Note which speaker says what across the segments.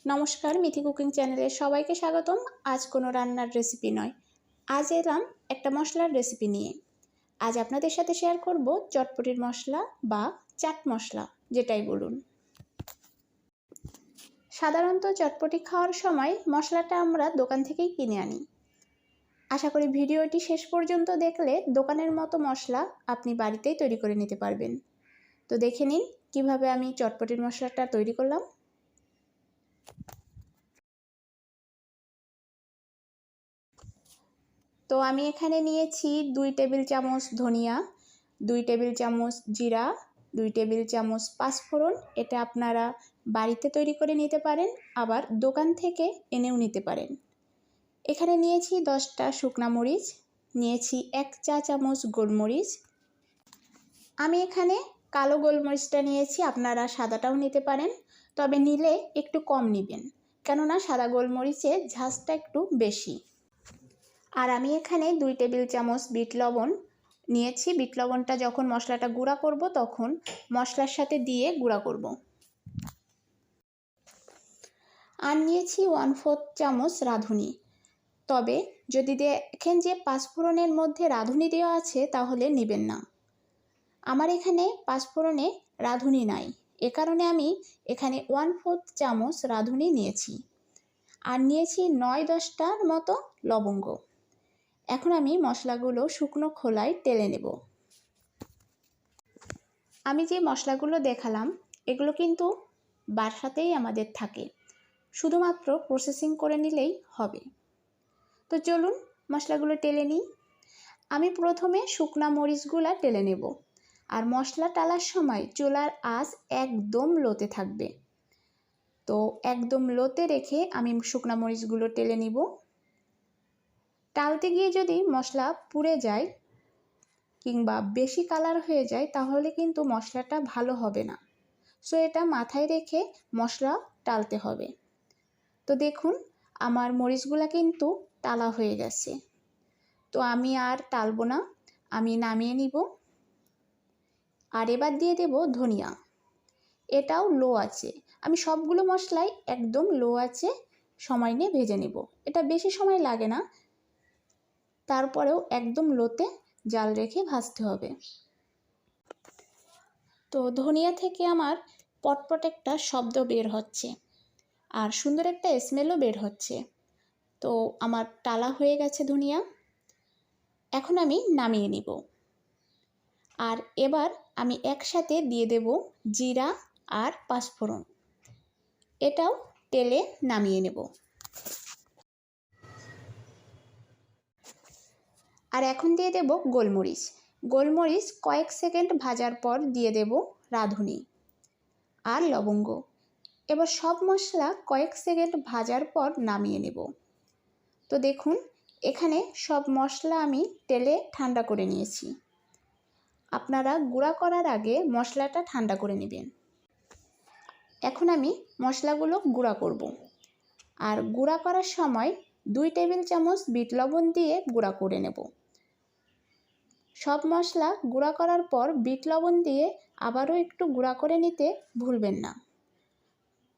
Speaker 1: নমস্কার, মিথি কুকিং চ্যানেলে সবাইকে স্বাগতম। আজ কোনো রান্নার রেসিপি নয়, আজ এলাম একটা মশলার রেসিপি নিয়ে। আজ আপনাদের সাথে শেয়ার করব চটপটির মশলা বা চাট মশলা, যেটাই বলুন। সাধারণত চটপটি খাওয়ার সময় মশলাটা আমরা দোকান থেকেই কিনে আনি। আশা করি ভিডিওটি শেষ পর্যন্ত দেখলে দোকানের মতো মশলা আপনি বাড়িতেই তৈরি করে নিতে পারবেন। তো দেখে নিন কিভাবে আমি চটপটির মশলাটা তৈরি করলাম। তো আমি এখানে নিয়েছি 2 টেবিল চামচ ধনিয়া, 2 টেবিল চামচ জিরা, 2 টেবিল চামচ পাঁচফোড়ন। এটা আপনারা বাড়িতে তৈরি করে নিতে পারেন, আবার দোকান থেকে এনেও নিতে পারেন। এখানে নিয়েছি 10টা শুকনা মরিচ, নিয়েছি 1 চা চামচ গোলমরিচ। আমি এখানে কালো গোলমরিচটা নিয়েছি, আপনারা সাদাটাও নিতে পারেন, তবে নিলে একটু কম নেবেন, কেননা সাদা গোলমরিচে ঝাঁজটা একটু বেশি। আর আমি এখানে 2 টেবিল চামচ বিট লবণ নিয়েছি। বিট লবণটা যখন মশলাটা গুঁড়া করব তখন মশলার সাথে দিয়ে গুঁড়া করব। আর নিয়েছি 1/4 চামচ রাঁধুনি। তবে যদি দেখেন যে পাঁচফোড়নের মধ্যে রাঁধুনি দেওয়া আছে তাহলে নেবেন না। আমার এখানে পাঁচফোড়নে রাঁধুনি নাই, এ কারণে আমি এখানে 1/4 চামচ রাঁধুনি নিয়েছি। আর নিয়েছি 9-10টার মতো লবঙ্গ। এখন আমি মশলাগুলো শুকনো খোলায় টেলে নেব। আমি যে মশলাগুলো দেখালাম এগুলো কিন্তু বাসাতেই আমাদের থাকে, শুধুমাত্র প্রসেসিং করে নিলেই হবে। তো চলুন মশলাগুলো টেলে নিই। আমি প্রথমে শুকনা মরিচগুলো টেলে নেব। আর মশলা টালার সময় চুলার আঁচ একদম লোতে থাকবে। তো একদম লোতে রেখে আমি শুকনা মরিচগুলো টেলে নিব। টালতে গিয়ে যদি মশলা পুড়ে যায় কিংবা বেশি কালার হয়ে যায় তাহলে কিন্তু মশলাটা ভালো হবে না। সো এটা মাথায় রেখে মশলা টালতে হবে। তো দেখুন আমার মরিচগুলা কিন্তু টালা হয়ে গেছে। তো আমি আর টালবো না, আমি নামিয়ে নিব। আর এবার দিয়ে দেব ধনিয়া। এটাও লো আছে, আমি সবগুলো মশলাই একদম লো আছে সময় নিয়ে ভেজে নেব। এটা বেশি সময় লাগে না, তারপরেও একদম লোতে জাল রেখে ভাজতে হবে। তো ধনিয়া থেকে আমার পটপট একটা শব্দ বের হচ্ছে আর সুন্দর একটা স্মেলও বের হচ্ছে। তো আমার টালা হয়ে গেছে ধনিয়া, এখন আমি নামিয়ে নিব। আর এবার আমি একসাথে দিয়ে দেব জিরা আর পাঁচফোড়ন, এটাও তেলে নামিয়ে নেব। আর এখন দিয়ে দেব গোলমরিচ। গোলমরিচ কয়েক সেকেন্ড ভাজার পর দিয়ে দেব রাঁধুনি আর লবঙ্গ। এবার সব মশলা কয়েক সেকেন্ড ভাজার পর নামিয়ে নেব। তো দেখুন এখানে সব মশলা আমি তেলে ঠান্ডা করে নিয়েছি। আপনারা গুঁড়া করার আগে মশলাটা ঠান্ডা করে নেবেন। এখন আমি মশলাগুলো গুঁড়া করব। আর গুঁড়া করার সময় 2 টেবিল চামচ বিট লবণ দিয়ে গুঁড়া করে নেব। সব মশলা গুঁড়া করার পর বিট লবণ দিয়ে আবারও একটু গুঁড়া করে নিতে ভুলবেন না।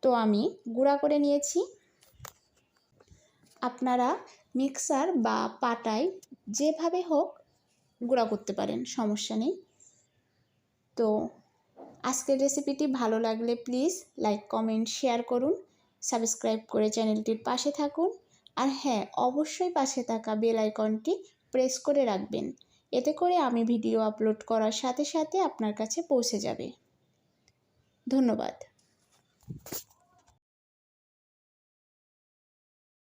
Speaker 1: তো আমি গুঁড়া করে নিয়েছি। আপনারা মিক্সার বা পাটায় যেভাবে হোক গুঁড়া করতে পারেন, সমস্যা নেই। তো আজকের রেসিপিটি ভালো লাগলে প্লিজ লাইক, কমেন্ট, শেয়ার করুন, সাবস্ক্রাইব করে চ্যানেলটির পাশে থাকুন। আর হ্যাঁ, অবশ্যই পাশে থাকা বেল আইকনটি প্রেস করে রাখবেন, এতে করে আমি ভিডিও আপলোড করার সাথে সাথে আপনার কাছে পৌঁছে যাবে। ধন্যবাদ।